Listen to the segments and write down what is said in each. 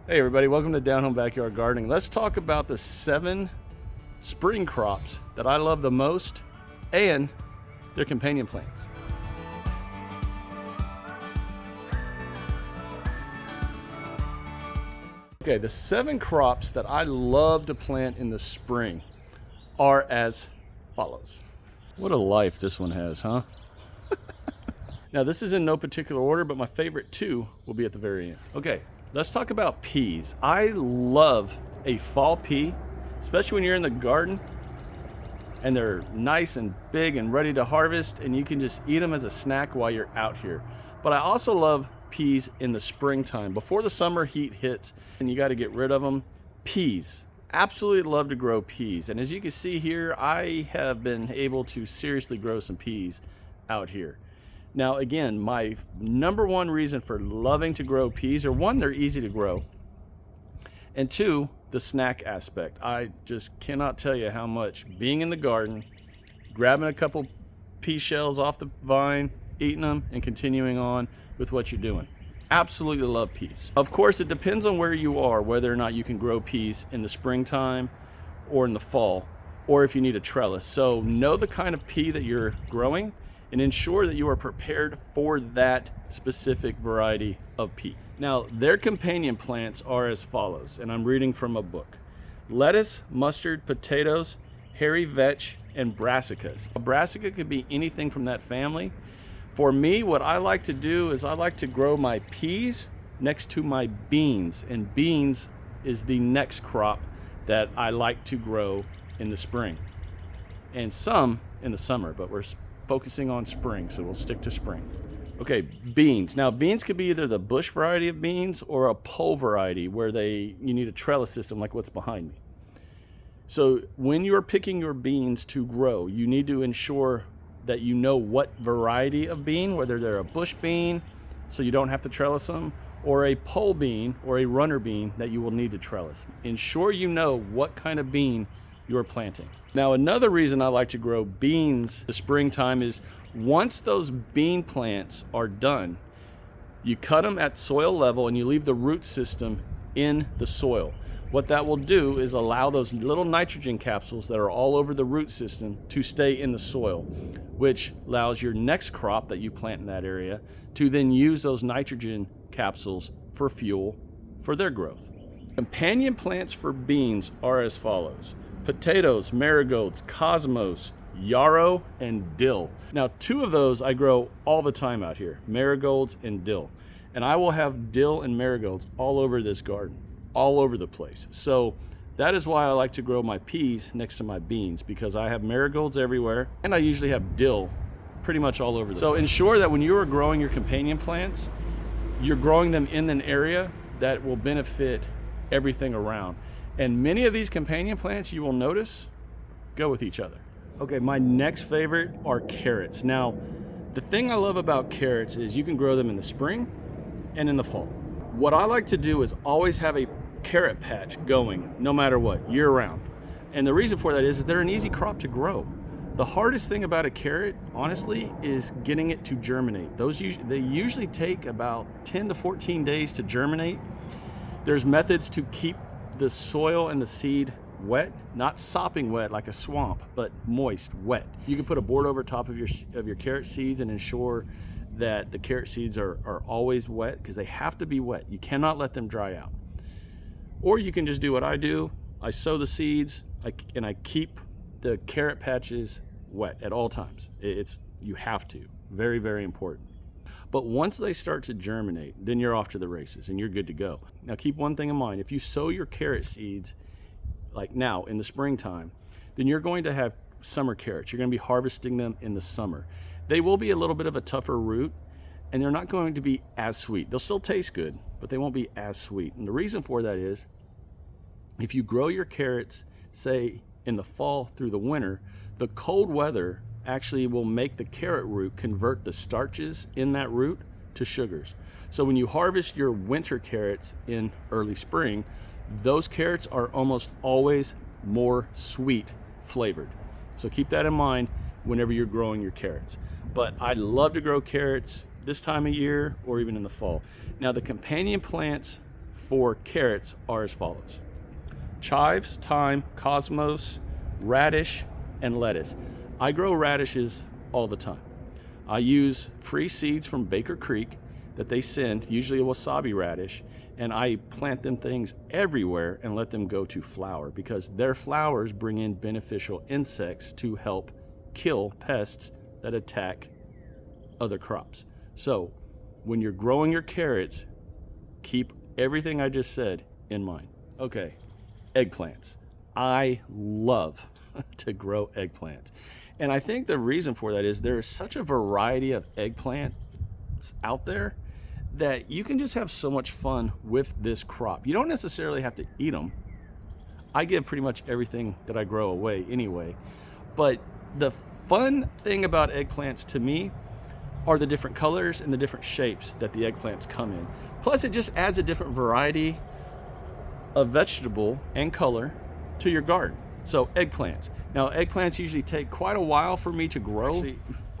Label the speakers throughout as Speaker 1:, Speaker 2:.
Speaker 1: Hey everybody, welcome to Down Home Backyard Gardening. Let's talk about the 7 spring crops that I love the most and their companion plants. Okay, the 7 crops that I love to plant in the spring are as follows. What a life this one has, huh? Now this is in no particular order, but my favorite 2 will be at the very end. Okay. Let's talk about peas. I love a fall pea, especially when you're in the garden and they're nice and big and ready to harvest, and you can just eat them as a snack while you're out here. But I also love peas in the springtime, before the summer heat hits and you got to get rid of them. Peas. Absolutely love to grow peas. And as you can see here, I have been able to seriously grow some peas out here. Now, again, my number one reason for loving to grow peas are 1, they're easy to grow, and 2, the snack aspect. I just cannot tell you how much being in the garden, grabbing a couple pea shells off the vine, eating them, and continuing on with what you're doing. Absolutely love peas. Of course, it depends on where you are, whether or not you can grow peas in the springtime or in the fall, or if you need a trellis. So know the kind of pea that you're growing and ensure that you are prepared for that specific variety of pea. Now, their companion plants are as follows, and I'm reading from a book. Lettuce, mustard, potatoes, hairy vetch, and brassicas. A brassica could be anything from that family. For me, what I like to do is I like to grow my peas next to my beans, and beans is the next crop that I like to grow in the spring, and some in the summer, but we're focusing on spring, so we'll stick to spring. Okay, beans. Now, beans could be either the bush variety of beans or a pole variety where you need a trellis system like what's behind me. So when you're picking your beans to grow, you need to ensure that you know what variety of bean, whether they're a bush bean, so you don't have to trellis them, or a pole bean or a runner bean that you will need to trellis. Ensure you know what kind of bean you're planting. Now, another reason I like to grow beans the springtime is once those bean plants are done, you cut them at soil level and you leave the root system in the soil. What that will do is allow those little nitrogen capsules that are all over the root system to stay in the soil, which allows your next crop that you plant in that area to then use those nitrogen capsules for fuel for their growth. Companion plants for beans are as follows. Potatoes, marigolds, cosmos, yarrow, and dill. Now, 2 of those I grow all the time out here, marigolds and dill. And I will have dill and marigolds all over this garden, all over the place. So that is why I like to grow my peas next to my beans, because I have marigolds everywhere, and I usually have dill pretty much all over the place. So ensure that when you are growing your companion plants, you're growing them in an area that will benefit everything around. And many of these companion plants, you will notice, go with each other. Okay, my next favorite are carrots. Now, the thing I love about carrots is you can grow them in the spring and in the fall. What I like to do is always have a carrot patch going, no matter what, year round. And the reason for that is they're an easy crop to grow. The hardest thing about a carrot, honestly, is getting it to germinate. They usually take about 10 to 14 days to germinate. There's methods to keep the soil and the seed wet, not sopping wet like a swamp, but moist, wet. You can put a board over top of your carrot seeds and ensure that the carrot seeds are always wet, because they have to be wet. You cannot let them dry out. Or you can just do what I do. I sow the seeds and I keep the carrot patches wet at all times. You have to. Very, very important. But once they start to germinate, then you're off to the races and you're good to go. Now, keep one thing in mind. If you sow your carrot seeds like now in the springtime, then you're going to have summer carrots. You're going to be harvesting them in the summer. They will be a little bit of a tougher root, and they're not going to be as sweet. They'll still taste good, but they won't be as sweet. And the reason for that is if you grow your carrots, say in the fall through the winter, the cold weather actually will make the carrot root convert the starches in that root to sugars. So when you harvest your winter carrots in early spring, those carrots are almost always more sweet flavored. So keep that in mind whenever you're growing your carrots. But I love to grow carrots this time of year or even in the fall. Now, the companion plants for carrots are as follows: chives, thyme, cosmos, radish, and lettuce. I grow radishes all the time. I use free seeds from Baker Creek that they send, usually a wasabi radish, and I plant them things everywhere and let them go to flower, because their flowers bring in beneficial insects to help kill pests that attack other crops. So when you're growing your carrots, keep everything I just said in mind. Okay, eggplants. I love to grow eggplants. And I think the reason for that is there is such a variety of eggplants out there that you can just have so much fun with this crop. You don't necessarily have to eat them. I give pretty much everything that I grow away anyway. But the fun thing about eggplants to me are the different colors and the different shapes that the eggplants come in. Plus, it just adds a different variety of vegetable and color to your garden. So eggplants. Now, eggplants usually take quite a while for me to grow.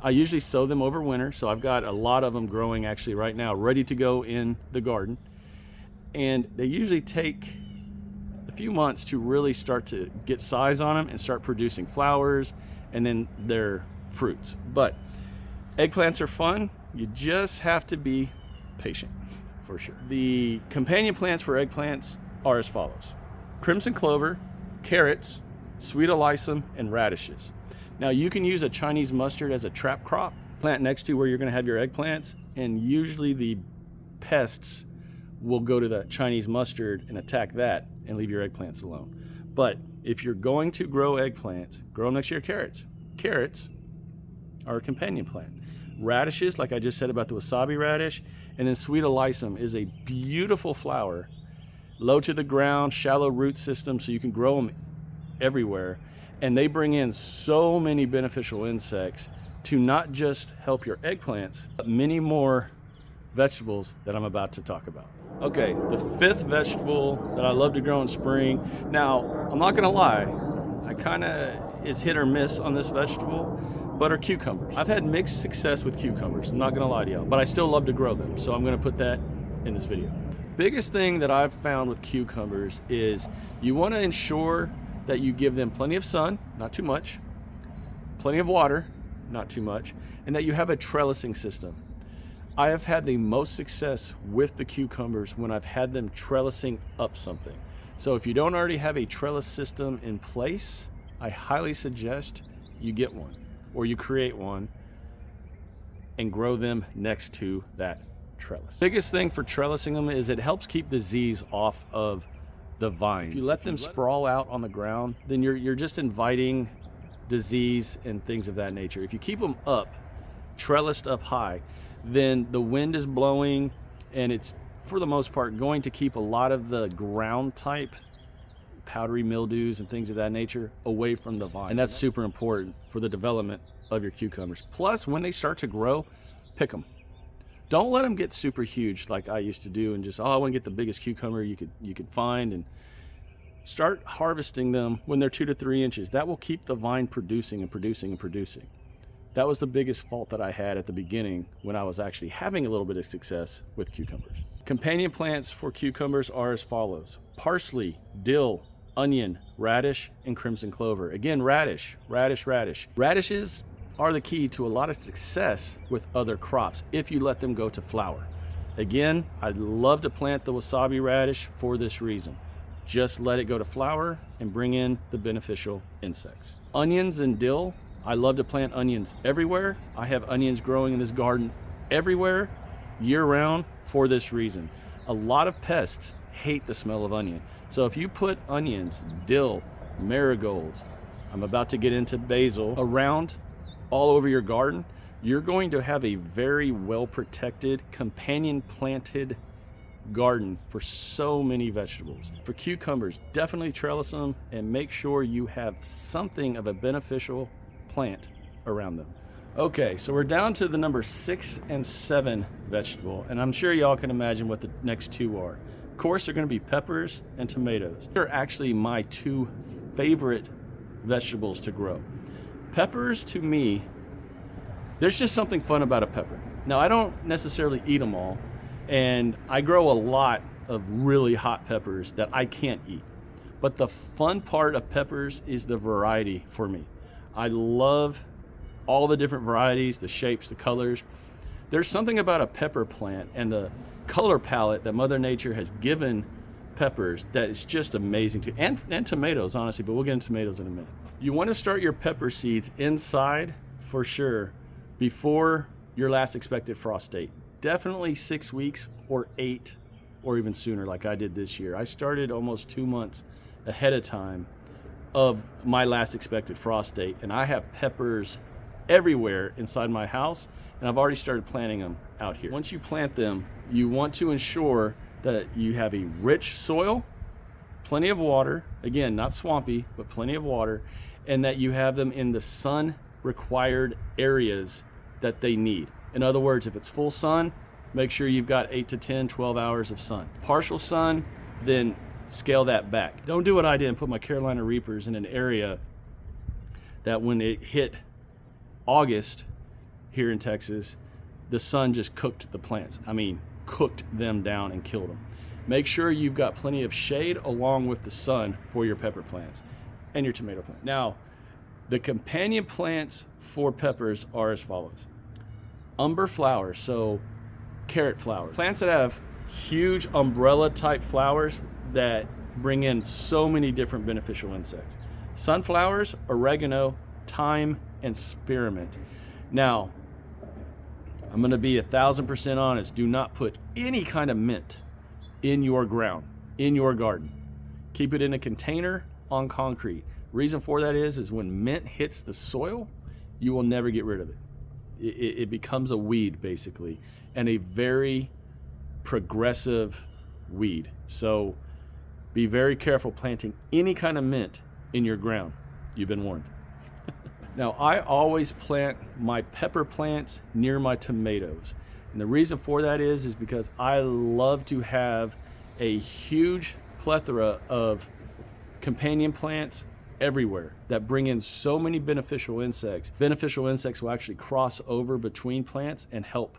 Speaker 1: I usually sow them over winter, so I've got a lot of them growing actually right now, ready to go in the garden. And they usually take a few months to really start to get size on them and start producing flowers and then their fruits. But eggplants are fun. You just have to be patient, for sure. The companion plants for eggplants are as follows: crimson clover, carrots, sweet alyssum, and radishes. Now, you can use a Chinese mustard as a trap crop, plant next to where you're going to have your eggplants, and usually the pests will go to the Chinese mustard and attack that and leave your eggplants alone. But if you're going to grow eggplants, grow them next to your carrots. Carrots are a companion plant. Radishes, like I just said about the wasabi radish, and then sweet alyssum is a beautiful flower, low to the ground, shallow root system, so you can grow them everywhere. And they bring in so many beneficial insects to not just help your eggplants, but many more vegetables that I'm about to talk about. Okay, the fifth vegetable that I love to grow in spring. Now, I'm not gonna lie, it's hit or miss on this vegetable, but are cucumbers. I've had mixed success with cucumbers, I'm not gonna lie to y'all, but I still love to grow them, so I'm gonna put that in this video. Biggest thing that I've found with cucumbers is you wanna ensure that you give them plenty of sun, not too much, plenty of water, not too much, and that you have a trellising system. I have had the most success with the cucumbers when I've had them trellising up something. So if you don't already have a trellis system in place, I highly suggest you get one, or you create one and grow them next to that trellis. Biggest thing for trellising them is it helps keep disease off of the vines. If you let them sprawl out on the ground, then you're just inviting disease and things of that nature. If you keep them up, trellised up high, then the wind is blowing and it's, for the most part, going to keep a lot of the ground type powdery mildews and things of that nature away from the vine. And that's super important for the development of your cucumbers. Plus, when they start to grow, pick them. Don't let them get super huge like I used to do and just, I want to get the biggest cucumber you could find, and start harvesting them when they're 2 to 3 inches. That will keep the vine producing and producing and producing. That was the biggest fault that I had at the beginning when I was actually having a little bit of success with cucumbers. Companion plants for cucumbers are as follows: parsley, dill, onion, radish, and crimson clover. Again, radish, radish, radish. Radishes are the key to a lot of success with other crops if you let them go to flower. Again, I'd love to plant the wasabi radish for this reason. Just let it go to flower and bring in the beneficial insects. Onions and dill, I love to plant onions everywhere. I have onions growing in this garden everywhere, year round, for this reason. A lot of pests hate the smell of onion. So if you put onions, dill, marigolds, I'm about to get into basil, around all over your garden, you're going to have a very well protected, companion planted garden for so many vegetables. For cucumbers, definitely trellis them and make sure you have something of a beneficial plant around them. Okay, so we're down to the number 6 and 7 vegetable, and I'm sure y'all can imagine what the next two are. Of course, they're going to be peppers and tomatoes. They're actually my 2 favorite vegetables to grow. Peppers, to me, there's just something fun about a pepper. Now, I don't necessarily eat them all, and I grow a lot of really hot peppers that I can't eat. But the fun part of peppers is the variety for me. I love all the different varieties, the shapes, the colors. There's something about a pepper plant and the color palette that Mother Nature has given peppers that is just amazing too. And tomatoes, honestly, but we'll get into tomatoes in a minute. You want to start your pepper seeds inside for sure before your last expected frost date. Definitely 6 weeks or 8 or even sooner, like I did this year. I started almost 2 months ahead of time of my last expected frost date, and I have peppers everywhere inside my house, and I've already started planting them out here. Once you plant them, you want to ensure that you have a rich soil, plenty of water, again, not swampy, but plenty of water, and that you have them in the sun required areas that they need. In other words, if it's full sun, make sure you've got 8 to 10, 12 hours of sun. Partial sun, then scale that back. Don't do what I did and put my Carolina Reapers in an area that when it hit August here in Texas, the sun just cooked the plants. I mean, cooked them down and killed them. Make sure you've got plenty of shade along with the sun for your pepper plants and your tomato plants. Now, the companion plants for peppers are as follows. Umber flowers, so carrot flowers. Plants that have huge umbrella type flowers that bring in so many different beneficial insects. Sunflowers, oregano, thyme, and spearmint. Now, I'm going to be 1,000% honest. Do not put any kind of mint in your ground, in your garden. Keep it in a container on concrete. Reason for that is when mint hits the soil, you will never get rid of it. It becomes a weed, basically, and a very progressive weed. So be very careful planting any kind of mint in your ground. You've been warned. Now, I always plant my pepper plants near my tomatoes. And the reason for that is because I love to have a huge plethora of companion plants everywhere that bring in so many beneficial insects. Beneficial insects will actually cross over between plants and help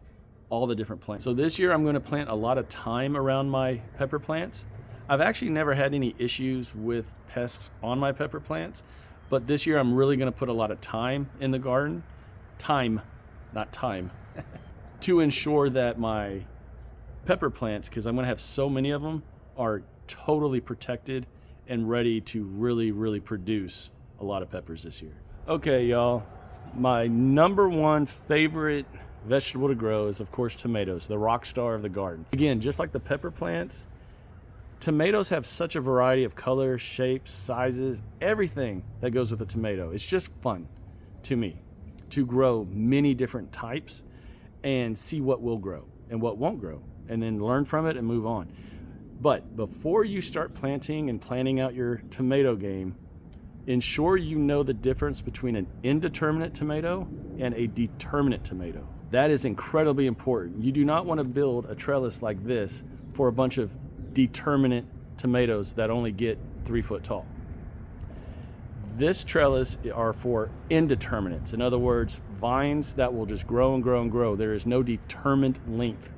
Speaker 1: all the different plants. So this year I'm going to plant a lot of thyme around my pepper plants. I've actually never had any issues with pests on my pepper plants, but this year I'm really going to put a lot of thyme in the garden. Thyme, not time. To ensure that my pepper plants, because I'm going to have so many of them, are totally protected and ready to really produce a lot of peppers this year. Okay, y'all, my number one favorite vegetable to grow is, of course, tomatoes, the rock star of the garden. Again, just like the pepper plants, tomatoes have such a variety of colors, shapes, sizes, everything that goes with a tomato. It's just fun to me to grow many different types and see what will grow and what won't grow, and then learn from it and move on. But before you start planting and planning out your tomato game, ensure you know the difference between an indeterminate tomato and a determinate tomato. That is incredibly important. You do not want to build a trellis like this for a bunch of determinate tomatoes that only get 3 foot tall. This trellis are for indeterminates. In other words, vines that will just grow and grow and grow. There is no determined length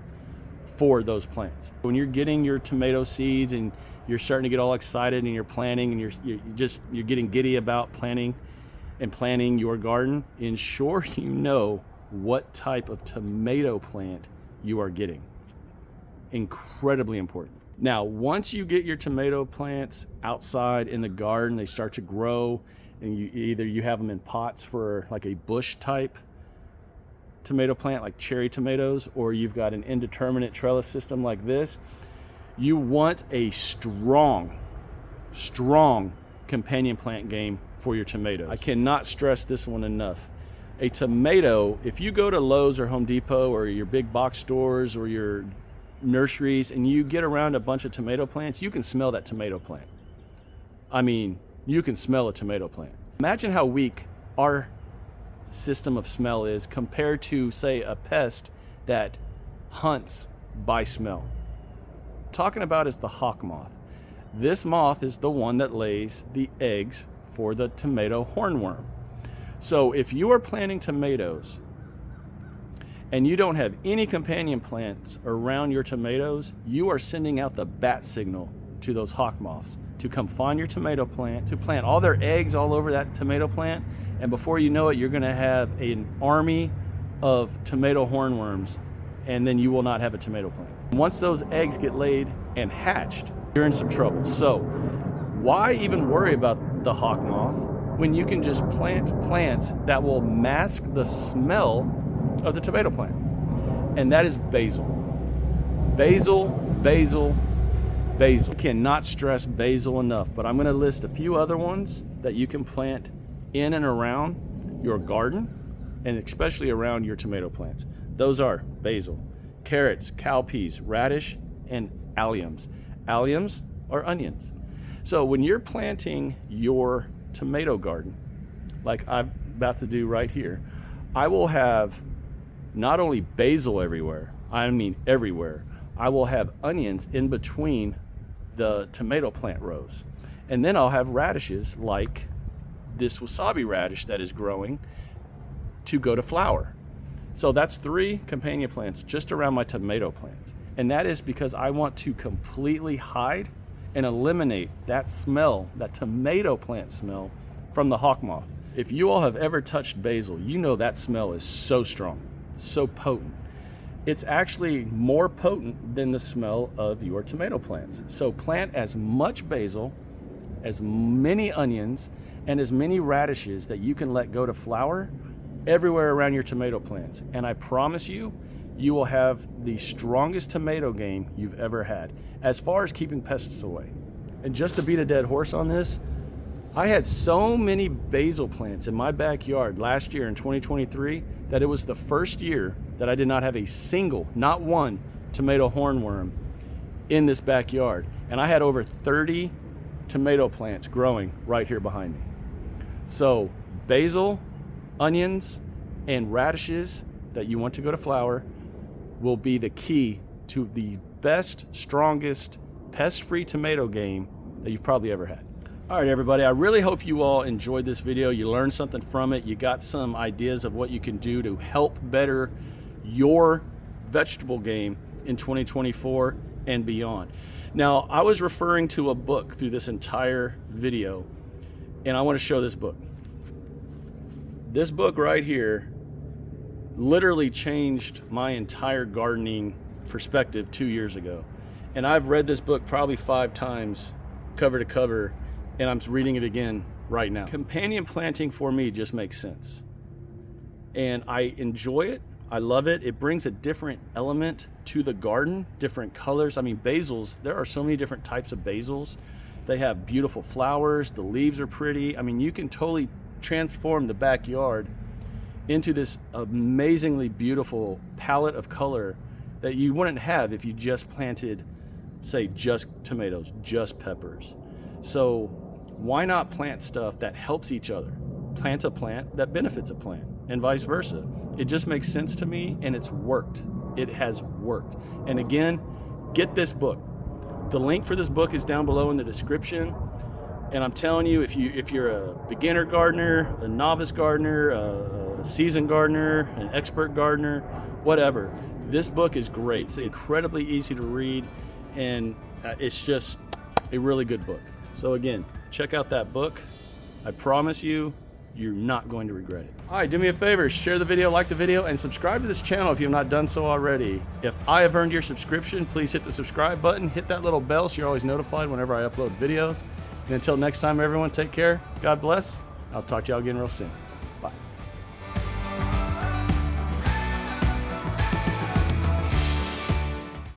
Speaker 1: for those plants. When you're getting your tomato seeds and you're starting to get all excited and you're planting and you're getting giddy about planting your garden, ensure you know what type of tomato plant you are getting. Incredibly important. Now, once you get your tomato plants outside in the garden, they start to grow, and you have them in pots for like a bush type tomato plant, like cherry tomatoes, or you've got an indeterminate trellis system like this. You want a strong companion plant game for your tomatoes. I cannot stress this one enough. A tomato, if you go to Lowe's or Home Depot or your big box stores or your nurseries and you get around a bunch of tomato plants, you can smell that tomato plant. I mean, you can smell a tomato plant. Imagine how weak our system of smell is compared to, say, a pest that hunts by smell. Talking about is the hawk moth. This moth is the one that lays the eggs for the tomato hornworm. So if you are planting tomatoes and you don't have any companion plants around your tomatoes, you are sending out the bat signal to those hawk moths to come find your tomato plant, to plant all their eggs all over that tomato plant, and before you know it, you're gonna have an army of tomato hornworms, and then you will not have a tomato plant. Once those eggs get laid and hatched, you're in some trouble. So why even worry about the hawk moth when you can just plant plants that will mask the smell of the tomato plant? And that is basil. Basil, basil, basil. Cannot stress basil enough, but I'm gonna list a few other ones that you can plant in and around your garden, and especially around your tomato plants. Those are basil, carrots, cowpeas, radish, and alliums. Alliums are onions. So when you're planting your tomato garden, like I'm about to do right here, I will have not only basil everywhere, I mean everywhere. I will have onions in between the tomato plant rows. And then I'll have radishes like this wasabi radish that is growing to go to flower. So that's 3 companion plants just around my tomato plants. And that is because I want to completely hide and eliminate that smell, that tomato plant smell from the hawk moth. If you all have ever touched basil, you know that smell is so strong, so potent. It's actually more potent than the smell of your tomato plants. So plant as much basil, as many onions, and as many radishes that you can let go to flower everywhere around your tomato plants. And I promise you, you will have the strongest tomato game you've ever had as far as keeping pests away. And just to beat a dead horse on this, I had so many basil plants in my backyard last year in 2023 that it was the first year that I did not have a single, not one, tomato hornworm in this backyard. And I had over 30 tomato plants growing right here behind me. So basil, onions, and radishes that you want to go to flower will be the key to the best, strongest, pest-free tomato game that you've probably ever had. All right, everybody, I really hope you all enjoyed this video. You learned something from it. You got some ideas of what you can do to help better your vegetable game in 2024 and beyond. Now, I was referring to a book through this entire video, and I want to show this book. This book right here literally changed my entire gardening perspective 2 years ago. And I've read this book probably 5 times, cover to cover, and I'm reading it again right now. Companion planting for me just makes sense. And I enjoy it. I love it. It brings a different element to the garden, different colors. I mean, basils, there are so many different types of basils. They have beautiful flowers. The leaves are pretty. I mean, you can totally transform the backyard into this amazingly beautiful palette of color that you wouldn't have if you just planted, say, just tomatoes, just peppers. So why not plant stuff that helps each other? Plant a plant that benefits a plant, and vice versa. It just makes sense to me, and it's worked. It has worked. And again, get this book. The link for this book is down below in the description. And I'm telling you, if you're a beginner gardener, a novice gardener, a seasoned gardener, an expert gardener, whatever, this book is great. It's incredibly easy to read, and it's just a really good book. So again, check out that book. I promise you, you're not going to regret it. All right, do me a favor, share the video, like the video, and subscribe to this channel if you have not done so already. If I have earned your subscription, please hit the subscribe button, hit that little bell so you're always notified whenever I upload videos. And until next time, everyone, take care. God bless. I'll talk to y'all again real soon.